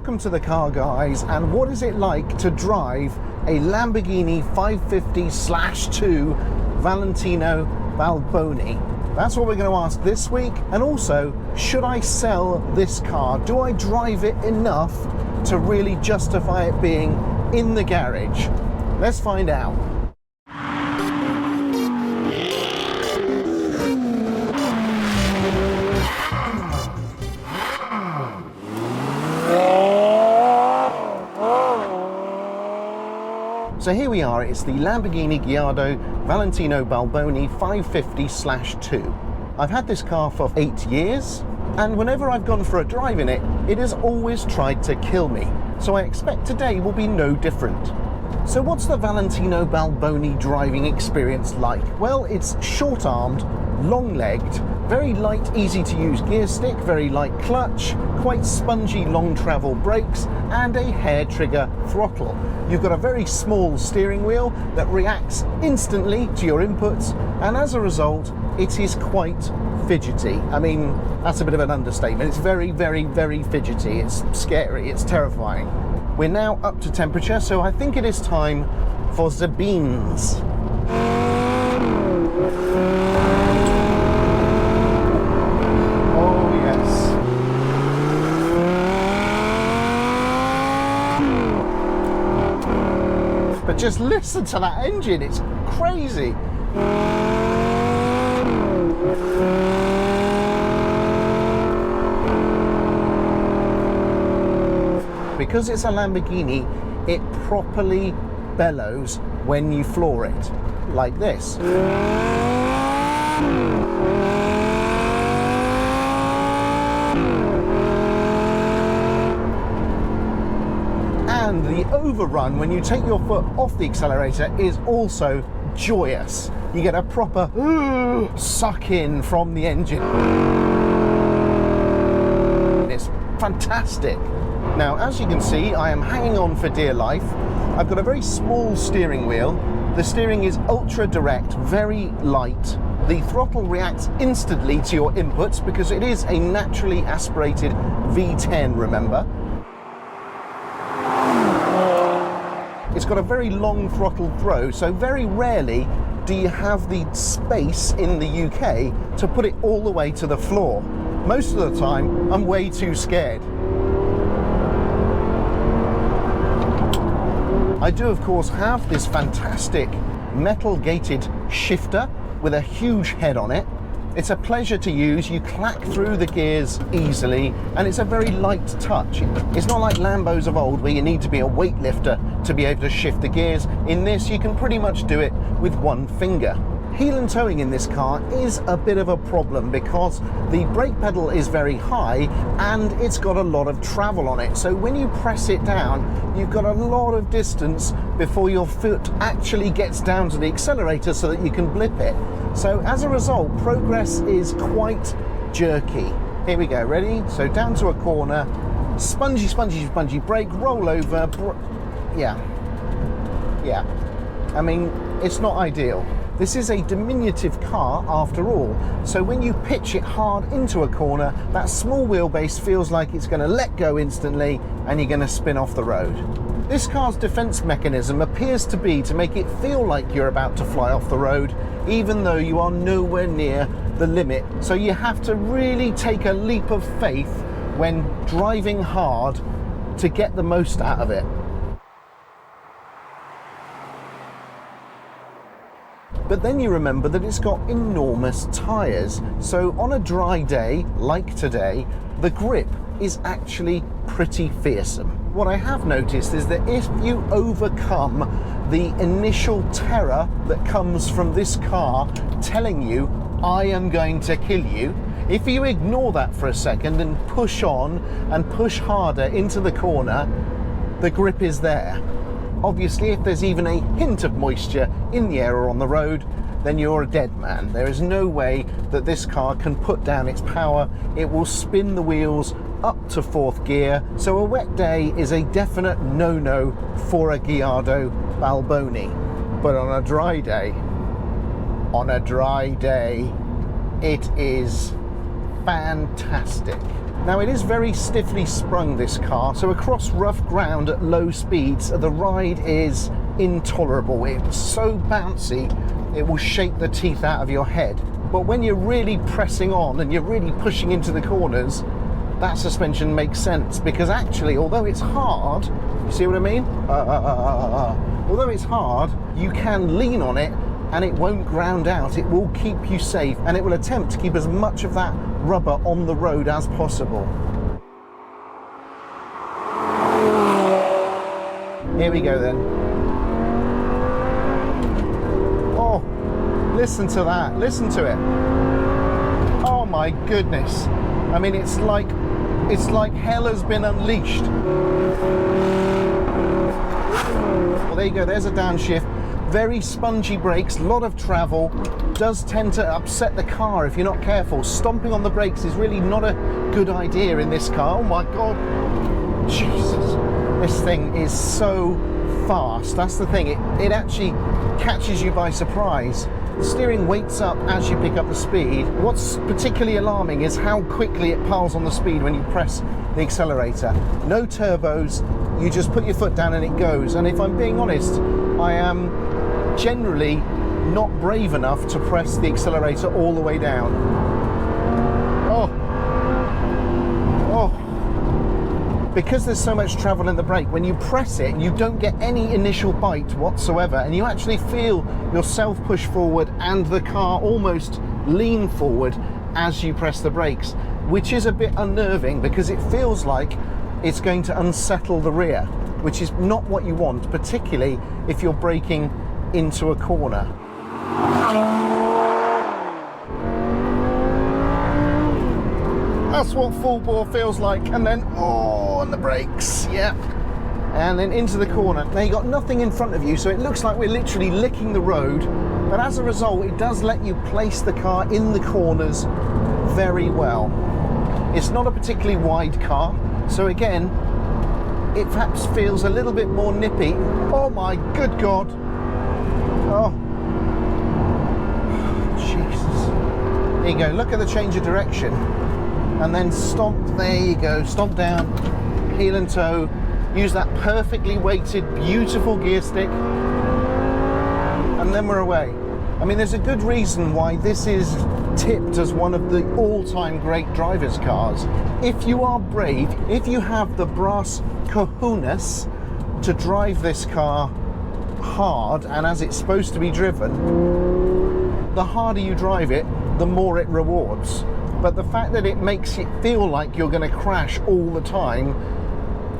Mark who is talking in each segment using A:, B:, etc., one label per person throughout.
A: welcome to the Car Guys, and what is it like to drive a Lamborghini 550/2 Valentino Balboni? That's what we're going to ask this week. And also, should I sell this car? Do I drive it enough to really justify it being in the garage? Let's find out. So here we are, it's the Lamborghini Gallardo Valentino Balboni 550/2. I've had this car for 8 years, and whenever I've gone for a drive in it, it has always tried to kill me. So I expect today will be no different. So what's the Valentino Balboni driving experience like? Well, it's short-armed, long-legged, very light, easy to use gear stick, very light clutch, quite spongy long travel brakes, and a hair trigger throttle. You've got a very small steering wheel that reacts instantly to your inputs, and as a result, it is quite fidgety. I mean, that's a bit of an understatement. It's very, very, very fidgety. It's scary, it's terrifying. We're now up to temperature, so I think it is time for the beans. But just listen to that engine, it's crazy. Because it's a Lamborghini, it properly bellows when you floor it, like this. And the overrun when you take your foot off the accelerator is also joyous. You get a proper suck in from the engine. It's fantastic. Now, as you can see, I am hanging on for dear life. I've got a very small steering wheel. The steering is ultra direct, very light. The throttle reacts instantly to your inputs because it is a naturally aspirated V10, remember. It's got a very long throttle throw, so very rarely do you have the space in the UK to put it all the way to the floor. Most of the time, I'm way too scared. I do, of course, have this fantastic metal-gated shifter with a huge head on it. It's a pleasure to use. You clack through the gears easily, and it's a very light touch. It's not like Lambos of old where you need to be a weightlifter to be able to shift the gears. In this, you can pretty much do it with one finger. Heel and towing in this car is a bit of a problem because the brake pedal is very high and it's got a lot of travel on it. So when you press it down, you've got a lot of distance before your foot actually gets down to the accelerator so that you can blip it. So as a result, progress is quite jerky. Here we go, ready? So down to a corner, spongy, spongy, spongy brake, roll over. Yeah. I mean, it's not ideal. This is a diminutive car after all, so when you pitch it hard into a corner, that small wheelbase feels like it's going to let go instantly and you're going to spin off the road. This car's defense mechanism appears to be to make it feel like you're about to fly off the road, even though you are nowhere near the limit. So you have to really take a leap of faith when driving hard to get the most out of it. But then you remember that it's got enormous tyres, so on a dry day like today, the grip is actually pretty fearsome. What I have noticed is that if you overcome the initial terror that comes from this car telling you, I am going to kill you, if you ignore that for a second and push on and push harder into the corner, the grip is there. Obviously, if there's even a hint of moisture in the air or on the road, then you're a dead man. There is no way that this car can put down its power. It will spin the wheels up to fourth gear. So a wet day is a definite no-no for a Gallardo Balboni. But on a dry day, it is fantastic. Now it is very stiffly sprung, this car, so across rough ground at low speeds the ride is intolerable. It's so bouncy it will shake the teeth out of your head. But when you're really pressing on and you're really pushing into the corners, that suspension makes sense, because actually, although it's hard, you see what I mean? Although it's hard, you can lean on it and it won't ground out. It will keep you safe, and it will attempt to keep as much of that rubber on the road as possible. Here we go then. Oh, listen to that, listen to it. Oh my goodness. I mean, it's like hell has been unleashed. Well, there you go, there's a downshift. Very spongy brakes, a lot of travel, does tend to upset the car if you're not careful. Stomping on the brakes is really not a good idea in this car. Oh my God, Jesus. This thing is so fast. That's the thing, it actually catches you by surprise. The steering weights up as you pick up the speed. What's particularly alarming is how quickly it piles on the speed when you press the accelerator. No turbos, you just put your foot down and it goes. And if I'm being honest, I am generally not brave enough to press the accelerator all the way down. Because there's so much travel in the brake, when you press it, you don't get any initial bite whatsoever, and you actually feel yourself push forward and the car almost lean forward as you press the brakes, which is a bit unnerving because it feels like it's going to unsettle the rear, which is not what you want, particularly if you're braking into a corner. That's what full bore feels like. And then, on the brakes, yeah. And then into the corner. Now you've got nothing in front of you, so it looks like we're literally licking the road, but as a result, it does let you place the car in the corners very well. It's not a particularly wide car, so again, it perhaps feels a little bit more nippy. Oh my good God. Oh. Jesus. There you go, look at the change of direction. And then stomp, there you go, stomp down, heel and toe, use that perfectly weighted, beautiful gear stick, and then we're away. I mean, there's a good reason why this is tipped as one of the all-time great driver's cars. If you are brave, if you have the brass cojones to drive this car hard and as it's supposed to be driven, the harder you drive it, the more it rewards. But the fact that it makes it feel like you're going to crash all the time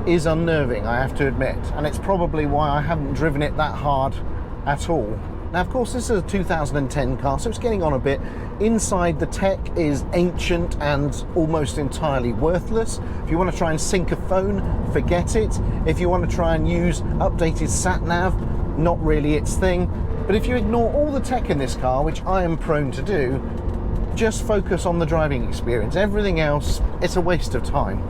A: is unnerving, I have to admit. And it's probably why I haven't driven it that hard at all. Now, of course, this is a 2010 car, so it's getting on a bit. Inside, the tech is ancient and almost entirely worthless. If you want to try and sync a phone, forget it. If you want to try and use updated sat-nav, not really its thing. But if you ignore all the tech in this car, which I am prone to do, just focus on the driving experience. Everything else, it's a waste of time.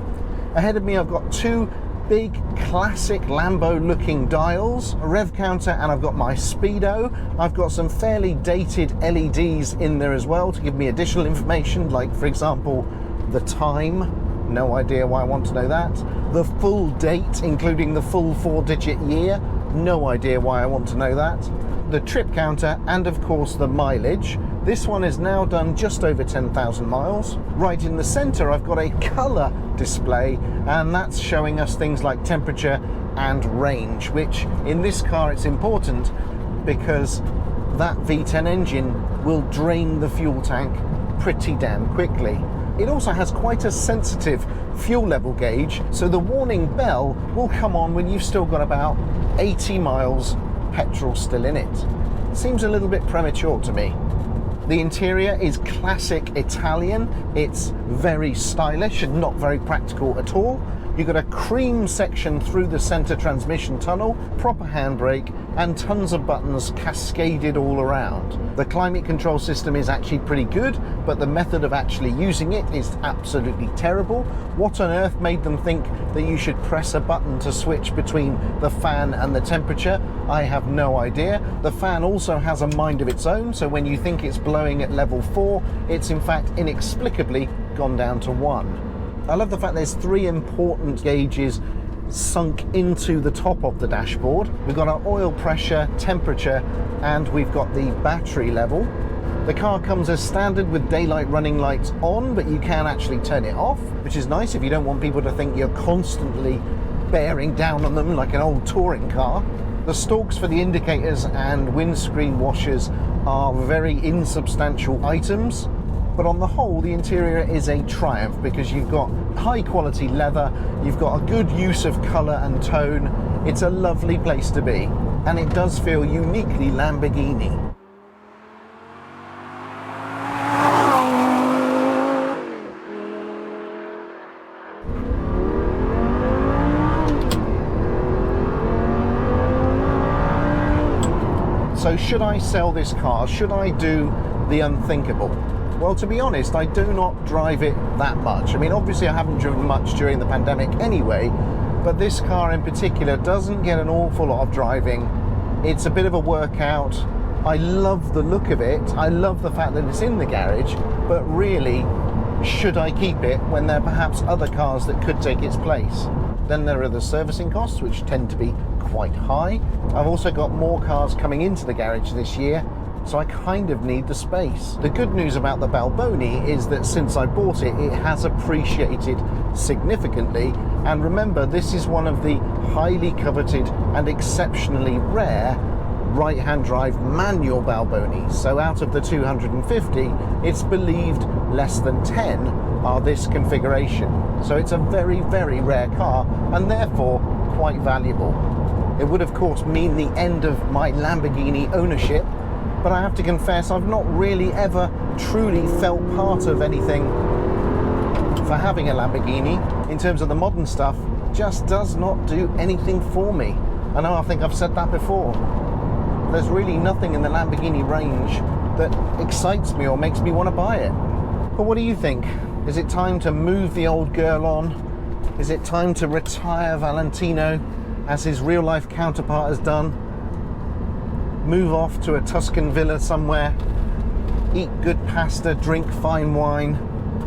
A: Ahead of me, I've got two big classic Lambo looking dials, a rev counter, and I've got my speedo. I've got some fairly dated LEDs in there as well to give me additional information, like for example the time. No idea why I want to know that. The full date, including the full 4-digit year. No idea why I want to know that. The trip counter, and of course the mileage. This one is now done just over 10,000 miles. Right in the center, I've got a color display, and that's showing us things like temperature and range, which in this car it's important because that V10 engine will drain the fuel tank pretty damn quickly. It also has quite a sensitive fuel level gauge, so the warning bell will come on when you've still got about 80 miles petrol still in it. Seems a little bit premature to me. The interior is classic Italian. It's very stylish and not very practical at all. You've got a cream section through the center transmission tunnel, proper handbrake, and tons of buttons cascaded all around. The climate control system is actually pretty good, but the method of actually using it is absolutely terrible. What on earth made them think that you should press a button to switch between the fan and the temperature? I have no idea. The fan also has a mind of its own, so when you think it's blowing at level 4, it's in fact inexplicably gone down to 1. I love the fact there's 3 important gauges sunk into the top of the dashboard. We've got our oil pressure, temperature, and we've got the battery level. The car comes as standard with daylight running lights on, but you can actually turn it off, which is nice if you don't want people to think you're constantly bearing down on them like an old touring car. The stalks for the indicators and windscreen washers are very insubstantial items, but on the whole the interior is a triumph because you've got high quality leather, you've got a good use of colour and tone. It's a lovely place to be, and it does feel uniquely Lamborghini. So should I sell this car? Should I do the unthinkable? Well, to be honest, I do not drive it that much. I mean, obviously I haven't driven much during the pandemic anyway, but this car in particular doesn't get an awful lot of driving. It's a bit of a workout. I love the look of it. I love the fact that it's in the garage, but really, should I keep it when there are perhaps other cars that could take its place? Then there are the servicing costs, which tend to be quite high. I've also got more cars coming into the garage this year, so I kind of need the space. The good news about the Balboni is that since I bought it, it has appreciated significantly. And remember, this is one of the highly coveted and exceptionally rare right-hand drive manual Balbonis. So out of the 250, it's believed less than 10 are this configuration. So it's a very, very rare car and therefore quite valuable. It would of course mean the end of my Lamborghini ownership, but I have to confess I've not really ever truly felt part of anything for having a Lamborghini. In terms of the modern stuff, just does not do anything for me. I know I think I've said that before. There's really nothing in the Lamborghini range that excites me or makes me want to buy it. But what do you think? Is it time to move the old girl on? Is it time to retire Valentino as his real life counterpart has done? Move off to a Tuscan villa somewhere, eat good pasta, drink fine wine,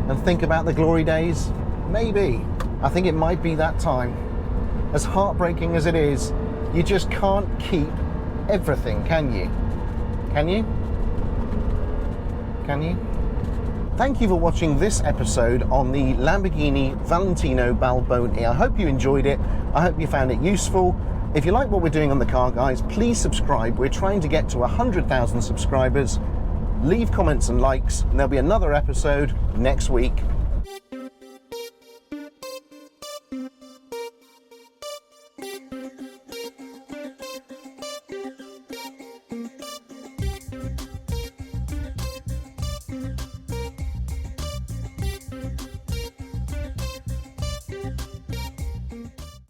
A: and think about the glory days? Maybe. I think it might be that time. As heartbreaking as it is, you just can't keep everything, can you? Can you? Can you? Thank you for watching this episode on the Lamborghini Valentino Balboni. I hope you enjoyed it. I hope you found it useful. If you like what we're doing on The Car Guys, please subscribe. We're trying to get to 100,000 subscribers. Leave comments and likes, and there'll be another episode next week.